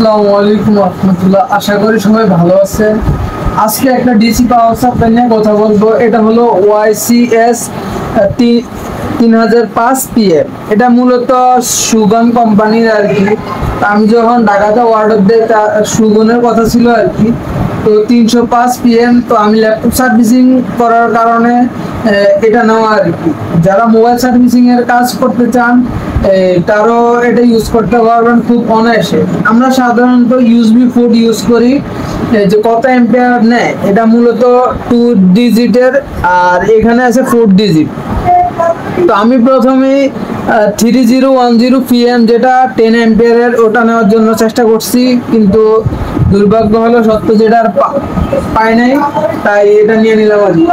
আসসালামু আলাইকুম রাহমাতুল্লাহ। আশা করি সবাই ভালো আছেন। আজকে একটা ডিসি পাওয়ার সাপ্লাই নিয়ে কথা বলবো। এটা হলো YCS 3005 PM। এটা মূলত সুগন কোম্পানির আর কি। আমি যখন ঢাকাতে অর্ডার দিই সুগনের কথা ছিল আর কি। তো 305 PM। তো আমি ল্যাপটপ সার্ভিসিং করার কারণে এটা নেওয়া আর কি। যারা মোবাইল সার্ভিসিং এর কাজ করতে চান তারও এটা ইউজ করতে পারবেন খুব অনায়াসে। আমরা সাধারণত ইউএসবি পোর্ট ইউজ করি। যে কত অ্যাম্পিয়ার নেয় এটা মূলত 2 ডিজিটের, আর এখানে আছে 4 ডিজিট। তো আমি প্রথমে 3010 PM যেটা 10 অ্যাম্পিয়ারের ওটা নেওয়ার জন্য চেষ্টা করছি, কিন্তু দুর্ভাগ্য হলো সত্য যেটা পাই নাই, তাই এটা নিয়ে নিলাম আর কি।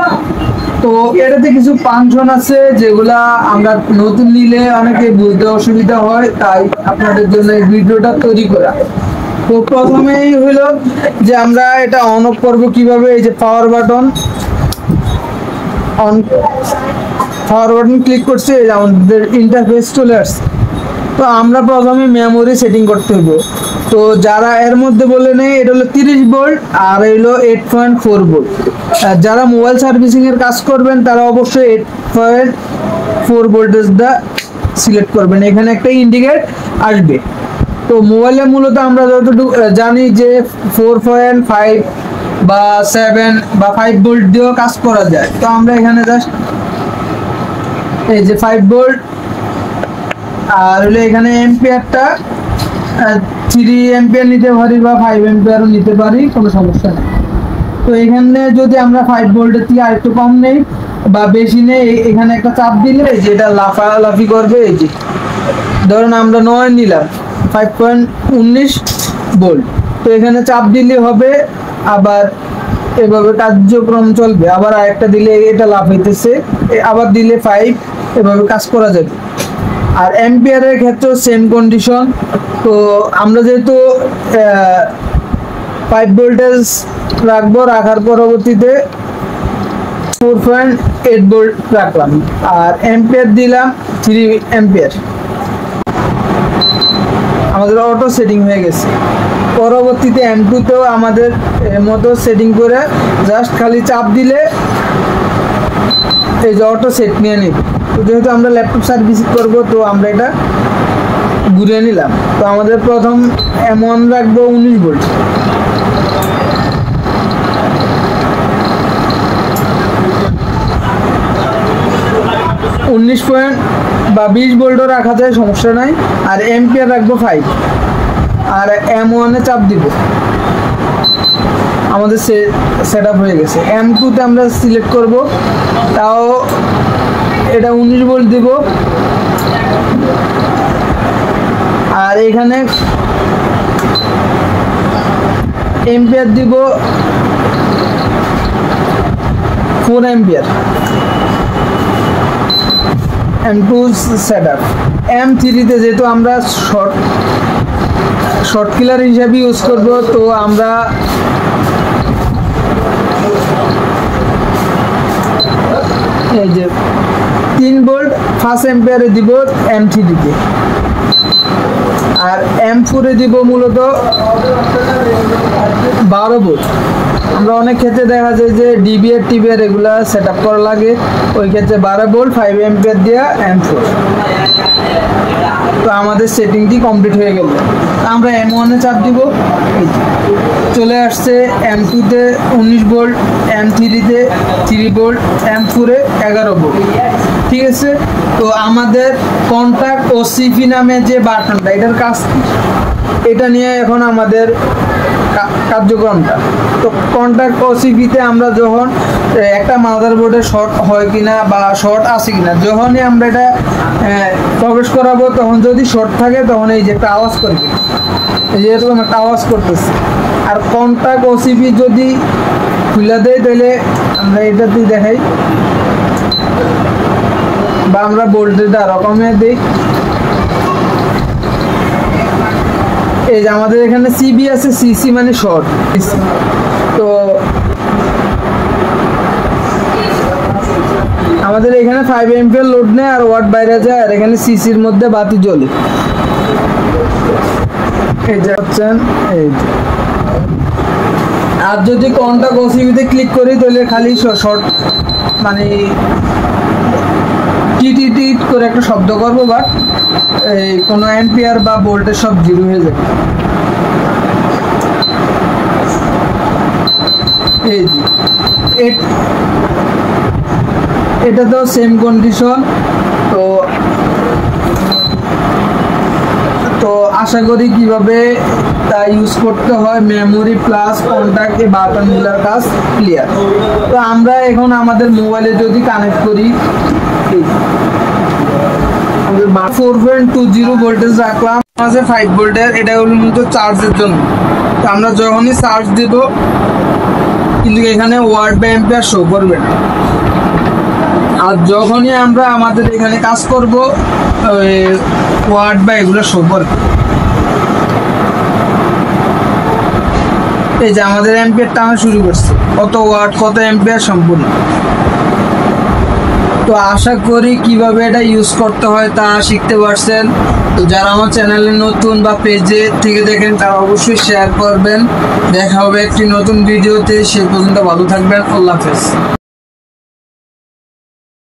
তো এটাতে কিছু ফাংশন আছে যেগুলা আমরা নতুন নিলে অনেকে বুঝতে অসুবিধা হয়, তাই আপনাদের জন্য এই ভিডিওটা তৈরি করা। তো প্রথমেই হলো যে আমরা এটা অন অফ করবো কিভাবে। এই যে পাওয়ার বাটন ক্লিক করছি, আমাদের ইন্টারফেস চলে আসছে। তো আমরা প্রথমে মেমোরি সেটিং করতে হইব। তো যারা এর মধ্যে বলে নেই এটা হলো 30 ভোল্ট আর হলো 8.4 ভোল্ট। যারা মোবাইল সার্ভিসিং এর কাজ করবেন তারা অবশ্যই 8.4 ভোল্টেজটা সিলেক্ট করবেন। এখানে একটা ইন্ডিকেট আসবে। তো মোবাইলে মূলত আমরা যতটুকু জানি যে 4.5 বা 7 বা 5 ভোল্ট দিয়েও কাজ করা যায়। তো আমরা এখানে জাস্ট এই যে 5 ভোল্ট, আর হলো এখানে এম্পিয়ারটা 3 অ্যাম্পিয়ার নিতে পারি বা 5 অ্যাম্পিয়ারও নিতে পারি, কোনো সমস্যা নেই। তো এখানে যদি আমরা 5 ভোল্টের থেকে আরেকটু কম নেই বা বেশি নেই, এখানে একটা চাপ দিলে যেটা লাফালাফি করবে। এই যে ধরুন আমরা 9 নিলাম, 5.19 ভোল্ট। তো এখানে চাপ দিলে হবে, আবার এভাবে কার্যক্রম চলবে। আবার আরেকটা দিলে এটা লাফ হইতেছে, আবার দিলে 5, এভাবে কাজ করা যাবে। আর অ্যাম্পিয়ারের ক্ষেত্রেও সেম কন্ডিশন। তো আমরা যেহেতু 5 ভোল্টেজ রাখবো, রাখার পরবর্তীতে 4.8 ভোল্ট রাখলাম, আর অ্যাম্পিয়ার দিলাম 3 অ্যাম্পিয়ার। আমাদের অটো সেটিং হয়ে গেছে। পরবর্তীতে M2তেও আমাদের মতো সেটিং করে জাস্ট খালি চাপ দিলে এই যে অটো সেট নিয়ে নিব। তো যেহেতু আমরা ল্যাপটপ সার্ভিস করব, তো আমরা এটা ঘুরিয়ে নিলাম। তো আমাদের প্রথম M1 রাখবো 19 ভোল্ট। বা 20 ভোল্টও রাখা যায়, সমস্যা নাই। আর অ্যাম্পিয়ার রাখবো 5, আর M1 এ চাপ দিব। আমাদের সেট আপ হয়ে গেছে। M2তে আমরা সিলেক্ট করব, তাও এটা 19 ভোল্ট দিব। আর এখানে অ্যাম্পিয়ার দিব 4 অ্যাম্পিয়ার। M2 set up. M3তে যেহেতু আমরা শর্ট কিলার হিসাবে ইউজ করব, তো আমরা এই যে 3 ভোল্ট 5 অ্যাম্পিয়ারে দিব M3তে, আর M4 দিব মূলত 12 ভোল্ট। আমরা অনেক ক্ষেত্রে দেখা যায় যে ডিবিআর টিবিআর এগুলা সেট আপ করা লাগে, ওই ক্ষেত্রে 12 ভোল্ট 5 অ্যাম্পিয়ার দেওয়া M4। তো আমাদের সেটিংটি কমপ্লিট হয়ে গেল। আমরা M1 এ চাপ দিব, চলে আসছে। M2তে 19 ভোল্ট, M3তে 3 ভোল্ট, M4 এ 11 ভোল্ট। ঠিক আছে। তো আমাদের কন্টাক্ট ও সিপি নামে যে বাটনটা, এটার কাজ এটা নিয়ে এখন আমাদের কার্যক্রমটা। তো কন্টাক্ট ও সিপিতে আমরা যখন একটা মাদারবোর্ডে শর্ট হয় কিনা বা শর্ট আছে কিনা, যখনই আমরা এটা প্রবেশ করাবো, তখন যদি শর্ট থাকে তখন এই যে একটা আওয়াজ করবে, এই যে এরকম একটা আওয়াজ করতেছে। আর কন্টাক্ট ও সিপি যদি খুলে দেয়, তাহলে আমরা এটাতেই দেখাই, বা আমরা ভোল্টেজটা রকমের দিই। এই যে আমাদের এখানে সিবি আছে, সিসি মানে শর্ট। তো আমাদের এখানে 5 অ্যাম্পিয়ার লোড নেয় আর ওয়াট বাইরে যায়, আর এখানে সিসির মধ্যে বাতি জ্বলে। এই যে হচ্ছেন এই যে। আর যদি কন্টাক্ট ওসিবিতে ক্লিক করি তাহলে খালি শর্ট মানে টিট করে একটা শব্দ করবো, বাট এই কোনো অ্যাম্পিয়ার বা ভোল্টেজ সব জিরো হয়ে যাবে। এই যে এটা তো সেম কন্ডিশন। তো আশা করি কিভাবে তা ইউজ করতে হয়, মেমোরি প্লাস কন্টাক্ট এই বাটনগুলোর কাজ ক্লিয়ার। তো আমরা এখন আমাদের মোবাইলে যদি কানেক্ট করি 4.20 ভোল্টেজ রাখলাম, আছে 5 ভোল্টের, এটা হলো মূলত চার্জের জন্য। তো আমরা যখনই চার্জ দেব কিন্তু এখানে ওয়াট বা অ্যাম্পিয়ার শো করবে না। আর যখনই আমরা আমাদের এখানে কাজ করব ওয়াট বা এগুলো শো করবে। এই যে আমাদের অ্যাম্পিয়ার টানা শুরু করছে, কত ওয়াট কত অ্যাম্পিয়ার সম্পূর্ণ। তো আশা করি কিভাবে এটা ইউজ করতে হয় তা শিখতে পারছেন। তো যারা আমার চ্যানেলে নতুন বা পেজে থেকে দেখেন তারা অবশ্যই শেয়ার করবেন। দেখা হবে একটি নতুন ভিডিওতে, সে পর্যন্ত ভালো থাকবেন। আল্লাহ হাফেজ।